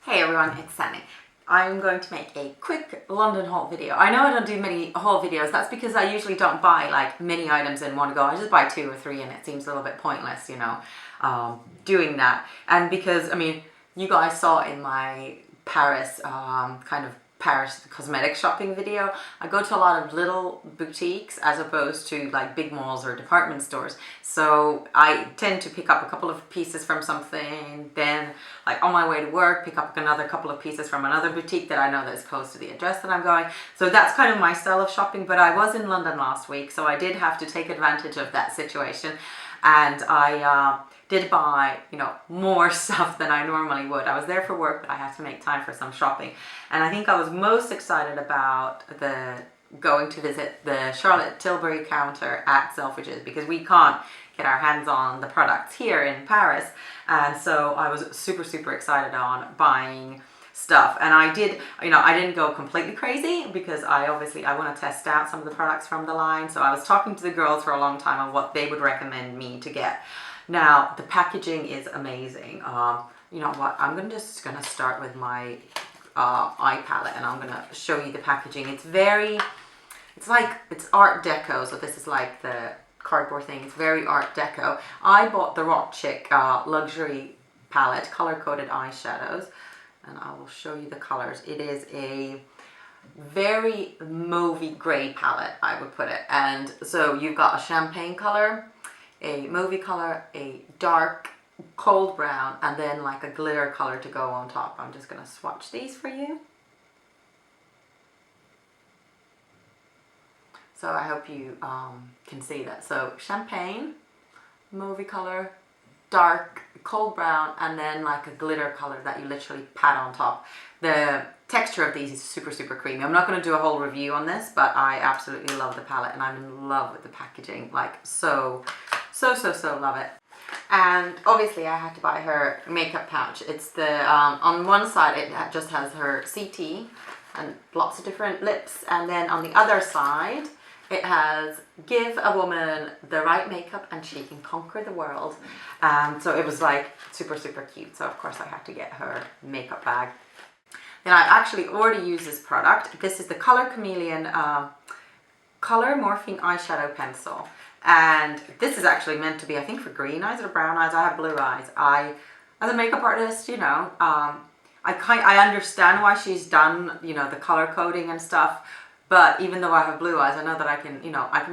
Hey everyone, it's Sandy. I'm going to make a quick London haul video. I know I don't do many haul videos. That's because I usually don't buy like many items in one go. I just buy 2 or 3 and it seems a little bit pointless, doing that. And because, I mean, you guys saw in my Paris, Paris cosmetic shopping video, I go to a lot of little boutiques as opposed to like big malls or department stores. So I tend to pick up a couple of pieces from something, then like on my way to work, pick up another couple of pieces from another boutique that I know that's close to the address that I'm going. So that's kind of my style of shopping, but I was in London last week, so I did have to take advantage of that situation. And I did buy, more stuff than I normally would. I was there for work, but I had to make time for some shopping. And I think I was most excited about going to visit the Charlotte Tilbury counter at Selfridges because we can't get our hands on the products here in Paris. And so I was super, super excited on buying stuff. And I did, I didn't go completely crazy because I want to test out some of the products from the line. So I was talking to the girls for a long time on what they would recommend me to get. Now, the packaging is amazing. You know what, I'm just gonna start with my eye palette and I'm gonna show you the packaging. It's Art Deco, so this is like the cardboard thing. It's very Art Deco. I bought the Rock Chick luxury palette, color-coded eyeshadows, and I will show you the colors. It is a very mauvey gray palette, I would put it. And so you've got a champagne color, a mauvey color, a dark cold brown, and then like a glitter color to go on top. I'm just gonna swatch these for you. So I hope you can see that. So champagne, mauvey color, dark cold brown, and then like a glitter color that you literally pat on top. The texture of these is super, super creamy. I'm not going to do a whole review on this, but I absolutely love the palette and I'm in love with the packaging. Like so love it. And obviously I had to buy her makeup pouch. It's the, on one side it just has her CT and lots of different lips, and then on the other side it has give a woman the right makeup and she can conquer the world. So it was like super, super cute. So of course I had to get her makeup bag. Then I actually already used this product. This is the Color Chameleon Color Morphing Eyeshadow Pencil. And this is actually meant to be, I think, for green eyes or brown eyes. I have blue eyes. As a makeup artist, I understand why she's done, the color coding and stuff. But even though I have blue eyes, I know that I can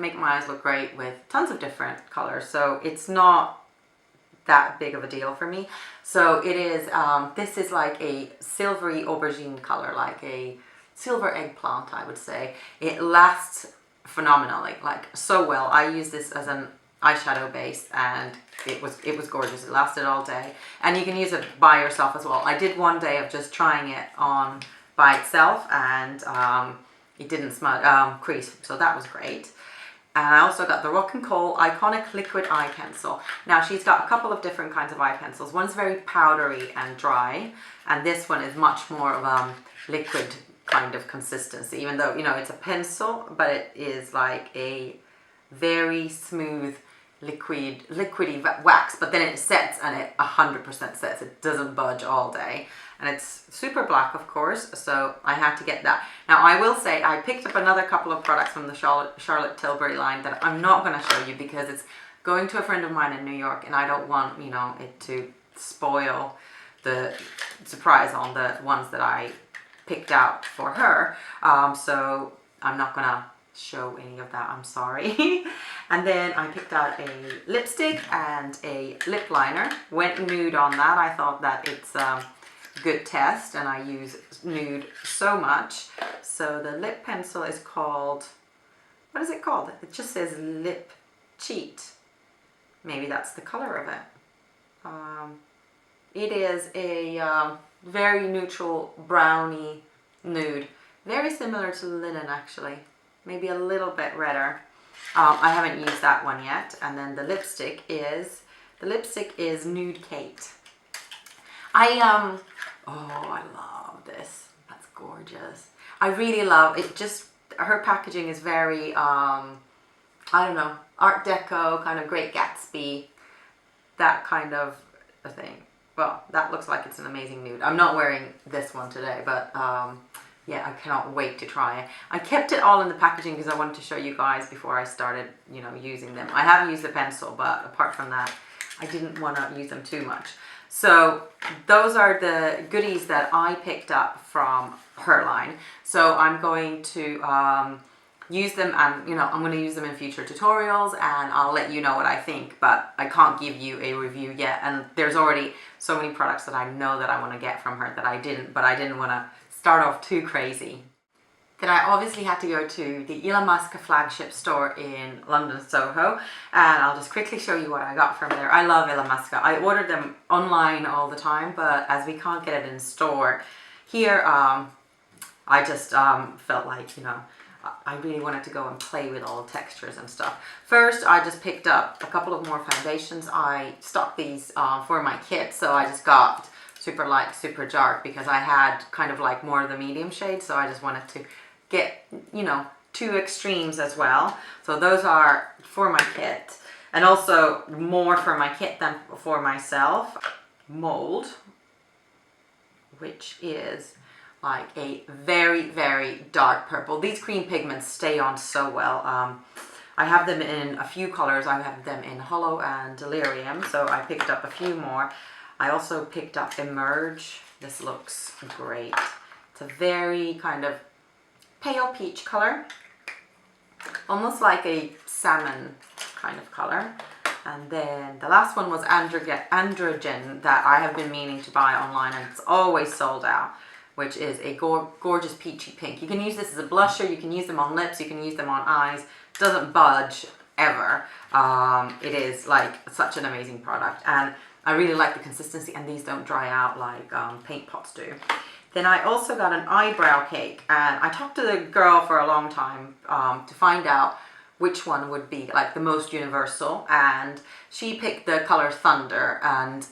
make my eyes look great with tons of different colors. So it's not that big of a deal for me. So it is, this is like a silvery aubergine color, like a silver eggplant, I would say. It lasts phenomenally, like so well. I use this as an eyeshadow base and it was gorgeous. It lasted all day, and you can use it by yourself as well. I did one day of just trying it on by itself, and it didn't smell crease, so that was great. And I also got the Rock and Coal Iconic Liquid Eye Pencil. Now she's got a couple of different kinds of eye pencils. One's very powdery and dry, and this one is much more of liquid kind of consistency, even though it's a pencil, but it is like a very smooth liquidy wax, but then it sets, and it 100% sets. It doesn't budge all day, and it's super black, of course, so I had to get that. Now I will say I picked up another couple of products from the Charlotte Tilbury line that I'm not going to show you because it's going to a friend of mine in New York, and I don't want it to spoil the surprise on the ones that I picked out for her, so I'm not gonna show any of that, I'm sorry. And then I picked out a lipstick and a lip liner, went nude on that. I thought that it's a good test, and I use nude so much. So the lip pencil is called, what is it called? It just says Lip Cheat. Maybe that's the color of it. It is a very neutral browny nude, very similar to linen actually, maybe a little bit redder. I haven't used that one yet. And then the lipstick is Nude Kate. I love this. That's gorgeous. I really love it. Just her packaging is very I don't know, Art Deco, kind of Great Gatsby, that kind of a thing. well, that looks like it's an amazing nude. I'm not wearing this one today, but yeah, I cannot wait to try it. I kept it all in the packaging because I wanted to show you guys before I started, you know, using them. I haven't used the pencil, but apart from that, I didn't want to use them too much. So those are the goodies that I picked up from her line. So I'm going to use them, and you know, I'm going to use them in future tutorials, and I'll let you know what I think, but I can't give you a review yet. And there's already so many products that I know that I want to get from her that I didn't want to start off too crazy. Then I obviously had to go to the Illamasqua flagship store in London, Soho, and I'll just quickly show you what I got from there. I love Illamasqua. I ordered them online all the time, but as we can't get it in store here, I just felt like, you know, I really wanted to go and play with all the textures and stuff. First, I just picked up a couple of more foundations. I stocked these for my kit, so I just got super light, super dark, because I had kind of like more of the medium shade, so I just wanted to get, you know, two extremes as well. So those are for my kit, and also more for my kit than for myself. Mold, which is like a very, very dark purple. These cream pigments stay on so well. I have them in a few colors. I have them in Hollow and Delirium, so I picked up a few more. I also picked up Emerge. This looks great. It's a very kind of pale peach color, almost like a salmon kind of color. And then the last one was Androgen, that I have been meaning to buy online, and it's always sold out, which is a gorgeous peachy pink. You can use this as a blusher, you can use them on lips, you can use them on eyes. It doesn't budge ever. It is like such an amazing product, and I really like the consistency, and these don't dry out like paint pots do. Then I also got an eyebrow cake, and I talked to the girl for a long time to find out which one would be like the most universal, and she picked the color Thunder, and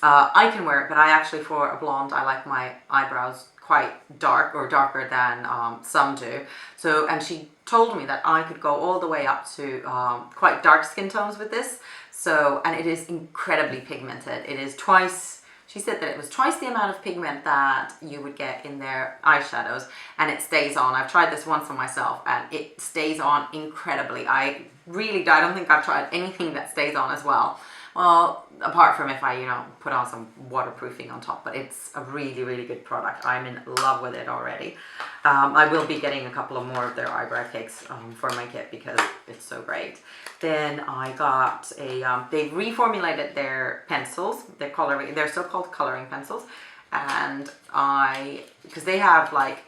I can wear it, but I actually, for a blonde, I like my eyebrows quite dark, or darker than some do. So, and she told me that I could go all the way up to quite dark skin tones with this. So, and it is incredibly pigmented. It is twice, she said that it was twice the amount of pigment that you would get in their eyeshadows, and it stays on. I've tried this once on myself, and it stays on incredibly. I don't think I've tried anything that stays on as well. Well, apart from if I, you know, put on some waterproofing on top, but it's a really, really good product. I'm in love with it already. I will be getting a couple of more of their eyebrow cakes for my kit because it's so great. Then I got a, they've reformulated their pencils, they're still called coloring pencils, and because they have like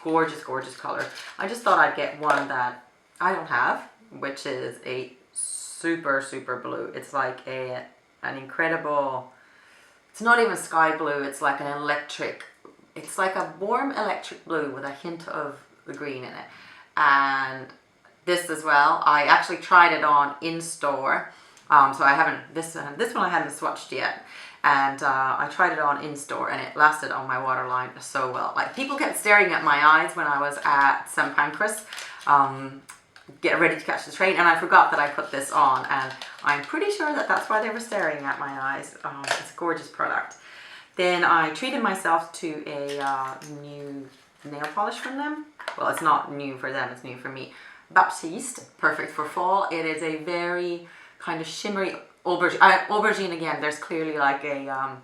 gorgeous, gorgeous colors, I just thought I'd get one that I don't have, which is a super, super blue. It's like an incredible, it's not even sky blue, it's like an electric, it's like a warm electric blue with a hint of the green in it. And this as well, I actually tried it on in store, so I haven't, this one I haven't swatched yet, and I tried it on in store, and it lasted on my waterline so well. Like, people kept staring at my eyes when I was at St. Pancras, get ready to catch the train, and I forgot that I put this on, and I'm pretty sure that that's why they were staring at my eyes. It's a gorgeous product. Then I treated myself to a new nail polish from them. Well, it's not new for them, it's new for me. Baptiste, perfect for fall. It is a very kind of shimmery aubergine again. There's clearly like a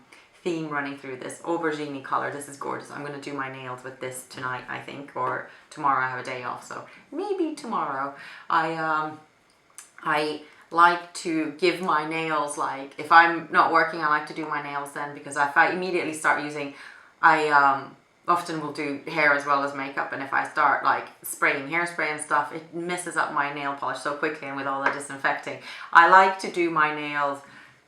theme running through this aubergine color. This is gorgeous. I'm going to do my nails with this tonight, I think, or tomorrow. I have a day off, so maybe tomorrow. I like to give my nails, like if I'm not working, I like to do my nails then, because if I immediately start using, I often will do hair as well as makeup, and if I start like spraying hairspray and stuff, it messes up my nail polish so quickly, and with all the disinfecting. I like to do my nails,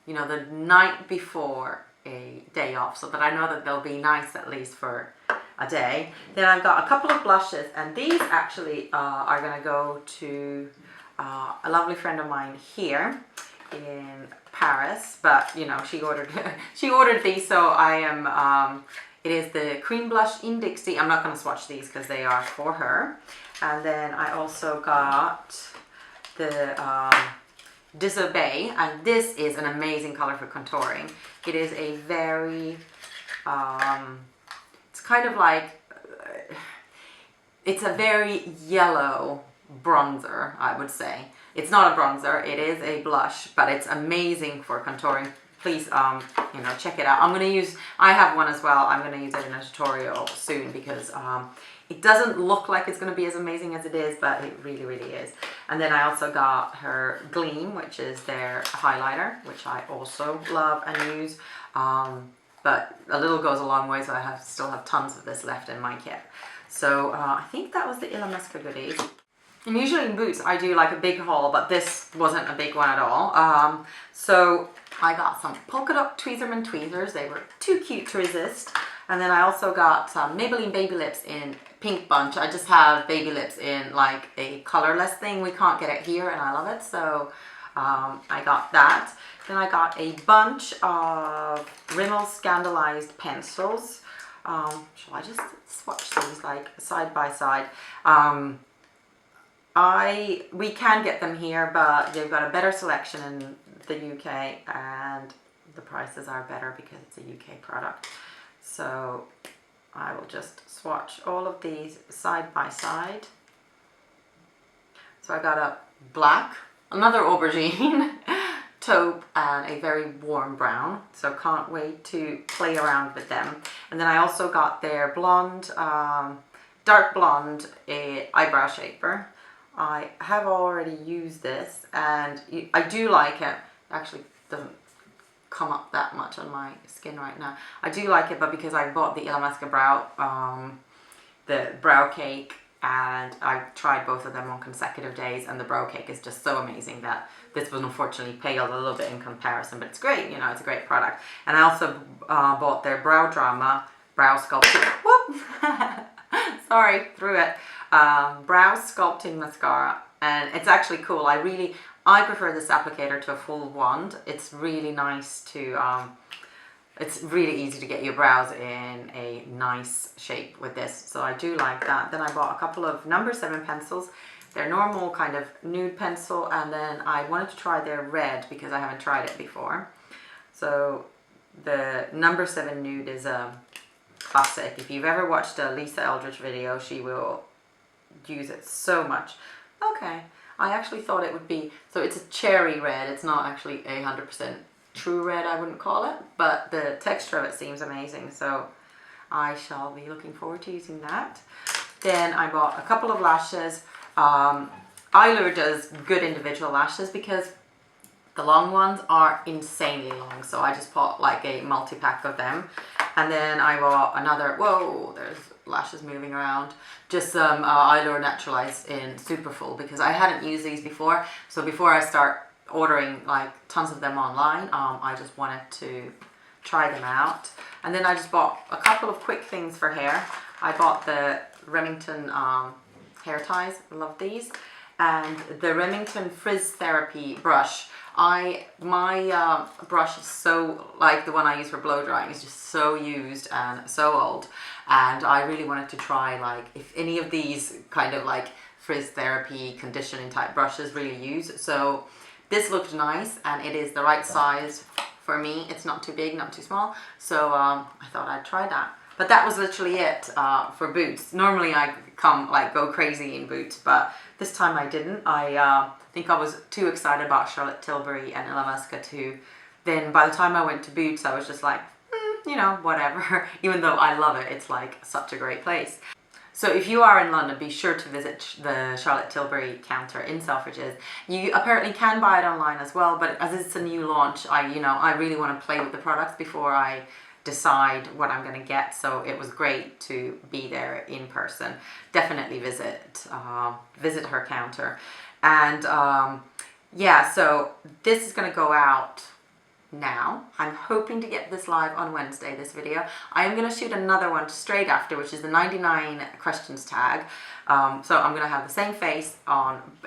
you know, the night before a day off, so that I know that they'll be nice at least for a day. Then I've got a couple of blushes, and these actually are going to go to a lovely friend of mine here in Paris, but you know, she ordered these, so I am it is the Cream Blush in Dixie. I'm not going to swatch these because they are for her. And then I also got the Disobey, and this is an amazing color for contouring. It is a very, it's kind of like, it's a very yellow bronzer, I would say. It's not a bronzer, it is a blush, but it's amazing for contouring. Please, you know, check it out. I have one as well. I'm gonna use it in a tutorial soon because it doesn't look like it's gonna be as amazing as it is, but it really, really is. And then I also got her Gleam, which is their highlighter, which I also love and use. But a little goes a long way, so I still have tons of this left in my kit. So I think that was the Illamasqua goodies. And usually in Boots I do like a big haul, but this wasn't a big one at all. So I got some polka dot Tweezerman tweezers. They were too cute to resist. And then I also got some Maybelline Baby Lips in Pink Bunch. I just have Baby Lips in like a colorless thing. We can't get it here and I love it. So I got that. Then I got a bunch of Rimmel Scandalized pencils. Shall I just swatch these like side by side? We can get them here, but they've got a better selection in the UK and the prices are better because it's a UK product. So I will just swatch all of these side by side. So I got a black, another aubergine, taupe, and a very warm brown. So can't wait to play around with them. And then I also got their blonde, dark blonde eyebrow shaper. I have already used this and I do like it. Actually doesn't come up that much on my skin right now. I do like it, but because I bought the Illamasqua the brow cake, and I tried both of them on consecutive days, and the brow cake is just so amazing that this was unfortunately paled a little bit in comparison, but it's great, you know, it's a great product. And I also bought their Brow Drama Brow Sculpting, whoop, sorry, threw it, Brow Sculpting Mascara, and it's actually cool. I prefer this applicator to a full wand. It's really nice to, it's really easy to get your brows in a nice shape with this. So I do like that. Then I bought a couple of number 7 pencils. They're normal kind of nude pencil, and then I wanted to try their red because I haven't tried it before. So the number 7 nude is a classic. If you've ever watched a Lisa Eldridge video, she will use it so much. Okay. I actually thought it would be, so it's a cherry red. It's not actually 100% true red, I wouldn't call it, but the texture of it seems amazing. So I shall be looking forward to using that. Then I bought a couple of lashes. Eylure does good individual lashes because the long ones are insanely long. So I just bought like a multi-pack of them. And then I bought another, whoa, there's lashes moving around, just some Eylure Naturalized in Superfull because I hadn't used these before. So before I start ordering like tons of them online, I just wanted to try them out. And then I just bought a couple of quick things for hair. I bought the Remington hair ties, I love these, and the Remington Frizz Therapy brush. My brush is so, like the one I use for blow drying, is just so used and so old, and I really wanted to try like if any of these kind of like frizz therapy conditioning type brushes really use. So this looked nice and it is the right size for me. It's not too big, not too small, so I thought I'd try that. But that was literally it for Boots. Normally I go crazy in Boots, but this time I didn't. I think I was too excited about Charlotte Tilbury and Illamasqua too. Then by the time I went to Boots, I was just like, you know, whatever. Even though I love it, it's like such a great place. So if you are in London, be sure to visit the Charlotte Tilbury counter in Selfridges. You apparently can buy it online as well, but as it's a new launch, I really want to play with the products before I decide what I'm going to get. So it was great to be there in person. Definitely visit her counter. And yeah, so this is going to go out now. I'm hoping to get this live on Wednesday, this video. I am going to shoot another one straight after, which is the 99 questions tag. So I'm going to have the same face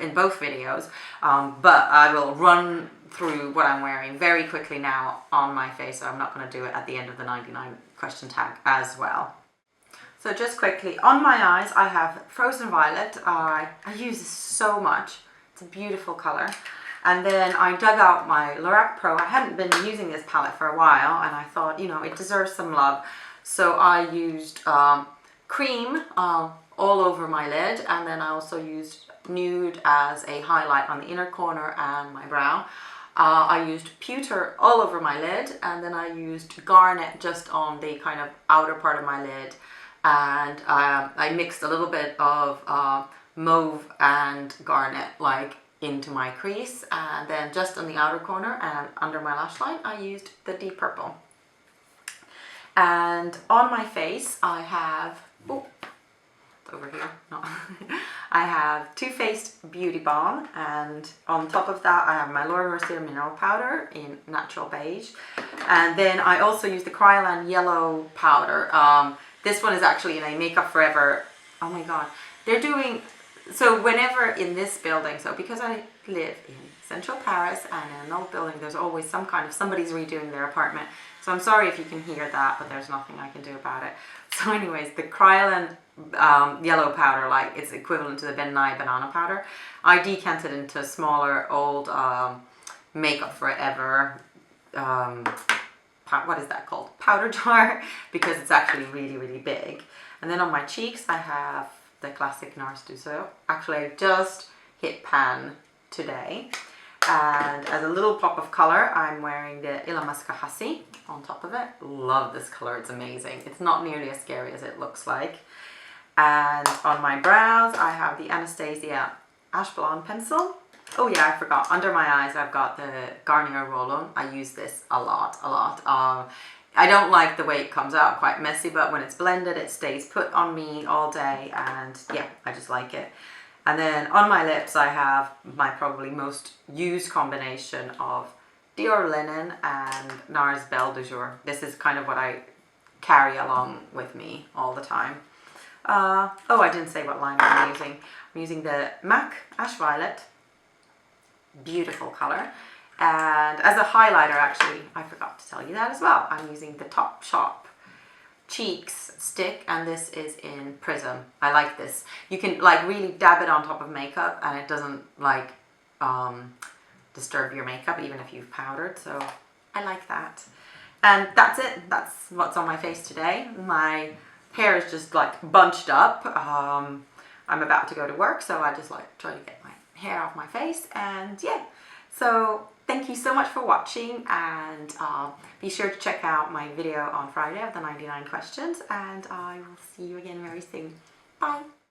in both videos, but I will run through what I'm wearing very quickly now on my face, so I'm not going to do it at the end of the 99 question tag as well. So just quickly, on my eyes I have Frozen Violet. I use this so much. It's a beautiful color. And then I dug out my Lorac Pro. I hadn't been using this palette for a while, and I thought, you know, it deserves some love. So I used cream all over my lid, and then I also used nude as a highlight on the inner corner and my brow. I used pewter all over my lid, and then I used garnet just on the kind of outer part of my lid, and I mixed a little bit of mauve and garnet like into my crease, and then just on the outer corner and under my lash line I used the deep purple. And on my face I have, oh, over here, no. I have Too Faced Beauty Balm, and on top of that I have my Laura Mercier Mineral Powder in Natural Beige, and then I also use the Kryolan Yellow Powder. This one is actually in a Makeup Forever, oh my god, they're doing, so whenever in this building, so because I live in central Paris and in an old building, there's always some kind of, somebody's redoing their apartment, so I'm sorry if you can hear that, but there's nothing I can do about it. So anyways, the Kryolan Yellow Powder, like it's equivalent to the Ben Nye Banana Powder, I decanted into a smaller old Makeup Forever, what is that called? Powder jar, because it's actually really, really big. And then on my cheeks I have the classic Nars Dussault. Actually I just hit pan today, and as a little pop of color I'm wearing the Illamasqua Hussy on top of it. Love this color, it's amazing. It's not nearly as scary as it looks like. And on my brows I have the Anastasia Ash Blonde pencil. Oh yeah, I forgot, under my eyes I've got the Garnier Roll-On. I use this a lot. I don't like the way it comes out, quite messy, but when it's blended it stays put on me all day, and yeah, I just like it. And then on my lips I have my probably most used combination of Dior Linen and NARS Belle de Jour. This is kind of what I carry along with me all the time. Oh, I didn't say what line I'm using. I'm using the MAC Ash Violet. Beautiful color. And as a highlighter, actually, I forgot to tell you that as well, I'm using the Topshop Cheeks stick, and this is in Prism. I like this. You can like really dab it on top of makeup and it doesn't like disturb your makeup even if you've powdered, so I like that. And that's it. That's what's on my face today. My hair is just like bunched up. I'm about to go to work, so I just like try to get my hair off my face, and yeah. So thank you so much for watching, and be sure to check out my video on Friday of the 99 questions, and I will see you again very soon. Bye!